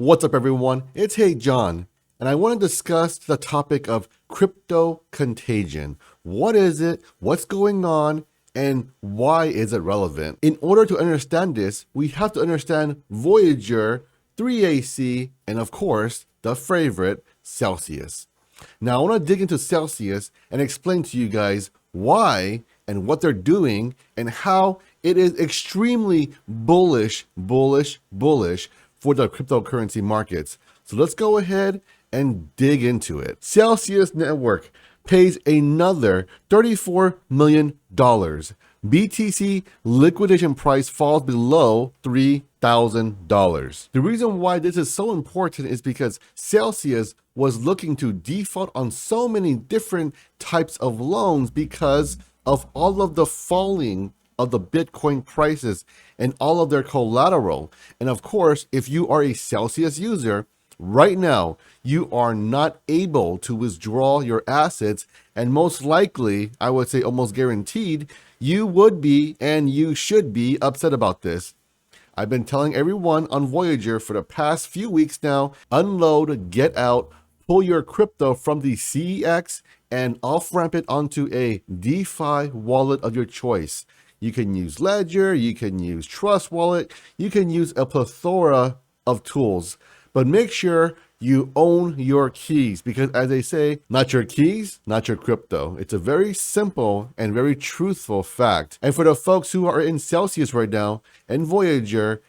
What's up, everyone? It's Hey John, and I want to discuss the topic of crypto contagion. What is it? What's going on? And why is it relevant? In order to understand this, we have to understand Voyager, 3AC, and of course, the favorite, Celsius. Now, I want to dig into Celsius and explain to you guys why and what they're doing and how it is extremely bullish for the cryptocurrency markets. So let's go ahead and dig into it. Celsius Network pays another $34 million. BTC liquidation price falls below $3,000. The reason why this is so important is because Celsius was looking to default on so many different types of loans because of all of the falling of the Bitcoin prices and all of their collateral. And of course, if you are a Celsius user, right now, you are not able to withdraw your assets, and most likely, I would say almost guaranteed, you would be and you should be upset about this. I've been telling everyone on Voyager for the past few weeks now, unload, get out, pull your crypto from the CEX and off-ramp it onto a DeFi wallet of your choice. You can use Ledger, you can use Trust Wallet, you can use a plethora of tools, but make sure you own your keys because, as they say, not your keys, not your crypto. It's a very simple and very truthful fact. And for the folks who are in Celsius right now and Voyager,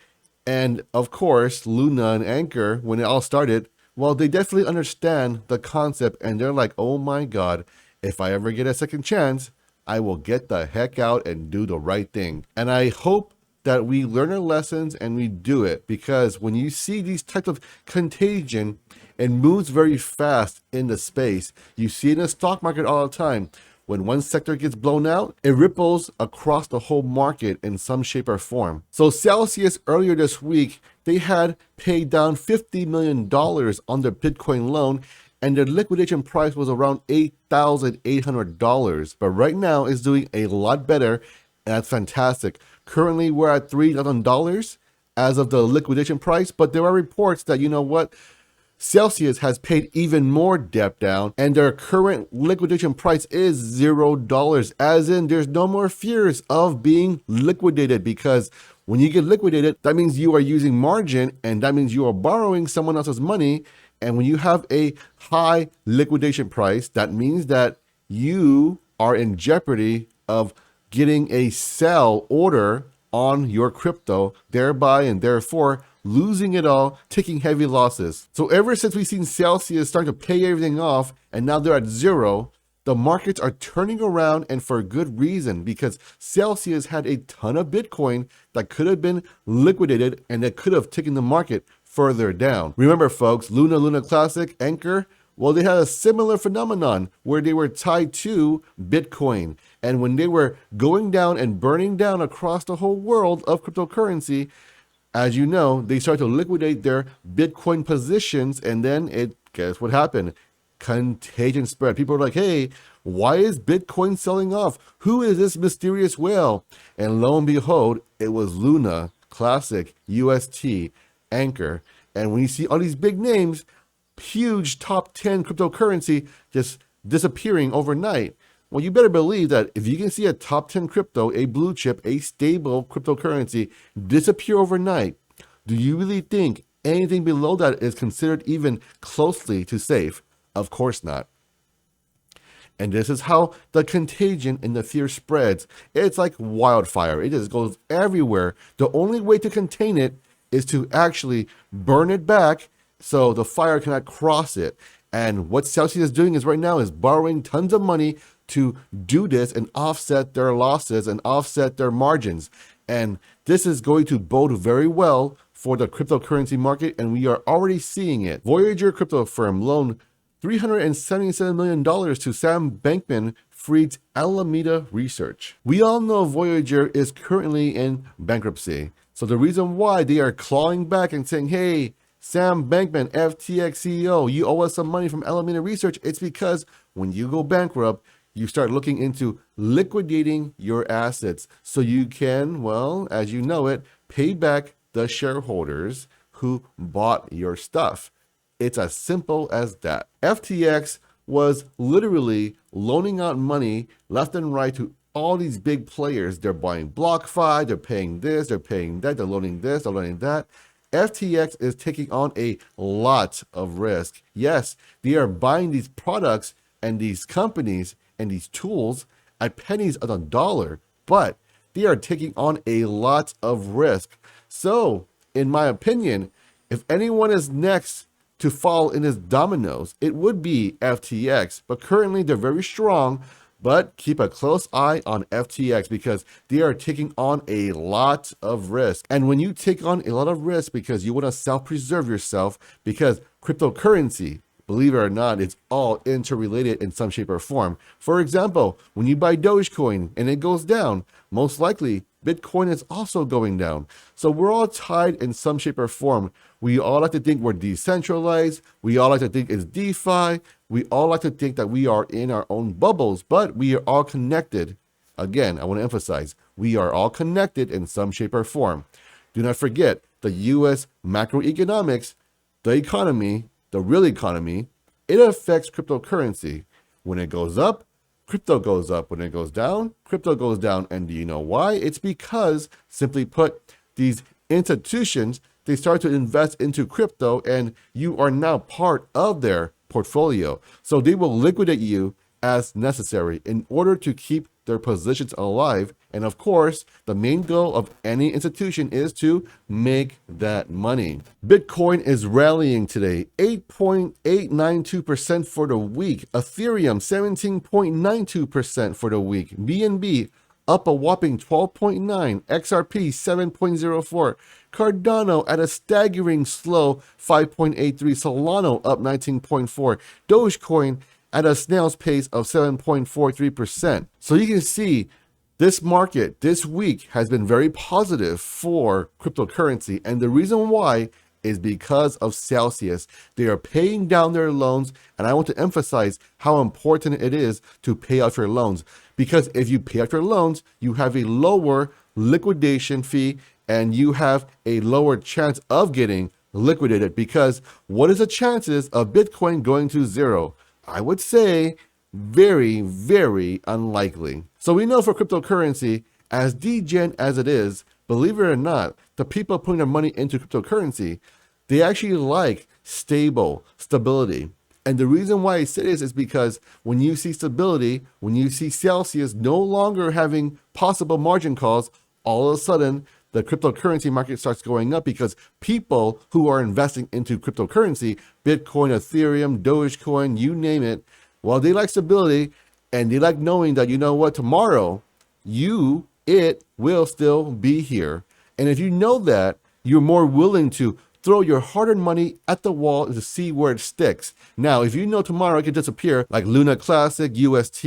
and of course, Luna and Anchor, when it all started, well, they definitely understand the concept and they're like, oh my God, if I ever get a second chance, I will get the heck out and do the right thing. And I hope that we learn our lessons and we do it, because when you see these types of contagion and moves very fast in the space, you see it in the stock market all the time. When one sector gets blown out, it ripples across the whole market in some shape or form. So Celsius earlier this week, they had paid down $50 million on their Bitcoin loan, and their liquidation price was around $8,800. But right now it's doing a lot better, and that's fantastic. Currently, we're at $3,000 as of the liquidation price, but there are reports that, you know what, Celsius has paid even more debt down, and their current liquidation price is $0, as in there's no more fears of being liquidated, because when you get liquidated, that means you are using margin, and that means you are borrowing someone else's money. And when you have a high liquidation price, that means that you are in jeopardy of getting a sell order on your crypto, thereby and therefore losing it all, taking heavy losses. So ever since we've seen Celsius starting to pay everything off and now they're at zero, the markets are turning around, and for good reason, because Celsius had a ton of Bitcoin that could have been liquidated and that could have taken the market further down. Remember, folks, Luna Classic, Anchor, well, they had a similar phenomenon where they were tied to Bitcoin. And when they were going down and burning down across the whole world of cryptocurrency, as you know, they started to liquidate their Bitcoin positions, and then guess what happened? Contagion spread. People are like, hey, why is Bitcoin selling off? Who is this mysterious whale? And lo and behold, it was Luna, Classic, UST, Anchor. And when you see all these big names, huge top 10 cryptocurrency just disappearing overnight, well, you better believe that if you can see a top 10 crypto, a blue chip, a stable cryptocurrency disappear overnight, do you really think anything below that is considered even closely to safe? Of course not. And this is how the contagion and the fear spreads. It's like wildfire. It just goes everywhere. The only way to contain it is to actually burn it back so the fire cannot cross it. And what Celsius is doing is right now is borrowing tons of money to do this and offset their losses and offset their margins. And this is going to bode very well for the cryptocurrency market, and we are already seeing it. Voyager crypto firm loaned $377 million to Sam Bankman-Fried's Alameda Research. We all know Voyager is currently in bankruptcy. So the reason why they are clawing back and saying, hey, Sam Bankman, FTX CEO, you owe us some money from Alameda Research, it's because when you go bankrupt, you start looking into liquidating your assets so you can, well, as you know it, pay back the shareholders who bought your stuff. It's as simple as that. FTX was literally loaning out money left and right to all these big players. They're buying BlockFi, they're paying this, they're paying that, they're loaning this, they're loaning that. FTX is taking on a lot of risk. Yes, they are buying these products and these companies and these tools at pennies on the dollar, but they are taking on a lot of risk. So, in my opinion, if anyone is next to fall in his dominoes, it would be FTX. But currently, they're very strong. But keep a close eye on FTX because they are taking on a lot of risk. And when you take on a lot of risk because you want to self-preserve yourself, because cryptocurrency, believe it or not, it's all interrelated in some shape or form. For example, when you buy Dogecoin and it goes down, most likely Bitcoin is also going down. So we're all tied in some shape or form. We all like to think we're decentralized. We all like to think it's DeFi. We all like to think that we are in our own bubbles, but we are all connected. Again, I want to emphasize, we are all connected in some shape or form. Do not forget the US macroeconomics, the economy, the real economy, it affects cryptocurrency. When it goes up, crypto goes up. When it goes down, crypto goes down. And do you know why? It's because, simply put, these institutions, they start to invest into crypto and you are now part of their portfolio. So they will liquidate you as necessary in order to keep their positions alive. And of course, the main goal of any institution is to make that money. Bitcoin is rallying today, 8.892% for the week. Ethereum, 17.92% for the week. BNB up a whopping 12.9, XRP 7.04, Cardano at a staggering slow 5.83, Solana up 19.4, Dogecoin at a snail's pace of 7.43%. So you can see this market this week has been very positive for cryptocurrency. And the reason why is because of Celsius. They are paying down their loans. And I want to emphasize how important it is to pay off your loans. Because if you pay off your loans, you have a lower liquidation fee and you have a lower chance of getting liquidated. Because what is the chances of Bitcoin going to zero? I would say very, very unlikely. So we know for cryptocurrency, as degen as it is, believe it or not, the people putting their money into cryptocurrency, they actually like stability. And the reason why I say this is because when you see stability, when you see Celsius no longer having possible margin calls, all of a sudden the cryptocurrency market starts going up because people who are investing into cryptocurrency, Bitcoin, Ethereum, Dogecoin, you name it, well, they like stability and they like knowing that, you know what, tomorrow it will still be here. And if you know that, you're more willing to throw your hard-earned money at the wall to see where it sticks. Now, if you know tomorrow it could disappear, like Luna Classic, UST,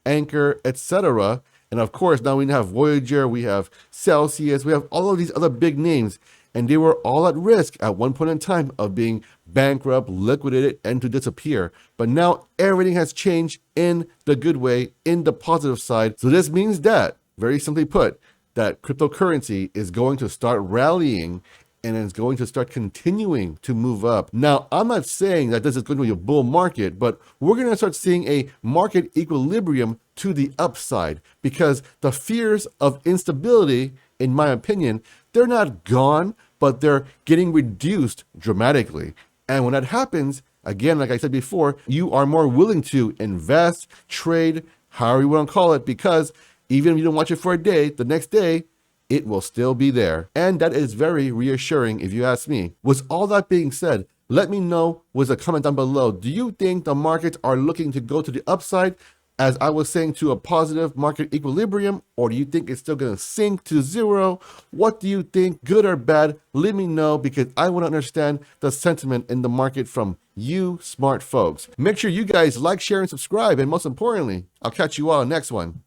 Anchor, etc. And of course, now we have Voyager, we have Celsius, we have all of these other big names. And they were all at risk at one point in time of being bankrupt, liquidated, and to disappear. But now everything has changed in the good way, in the positive side. So this means that, very simply put, that cryptocurrency is going to start rallying and it's going to start continuing to move up. Now, I'm not saying that this is going to be a bull market, but we're going to start seeing a market equilibrium to the upside because the fears of instability, in my opinion, they're not gone, but they're getting reduced dramatically. And when that happens, again, like I said before, you are more willing to invest, trade, however you want to call it, because even if you don't watch it for a day, the next day, it will still be there. And that is very reassuring if you ask me. With all that being said, let me know with a comment down below. Do you think the markets are looking to go to the upside, as I was saying, to a positive market equilibrium, or do you think it's still going to sink to zero? What do you think, good or bad? Let me know because I want to understand the sentiment in the market from you smart folks. Make sure you guys like, share, and subscribe. And most importantly, I'll catch you all next one.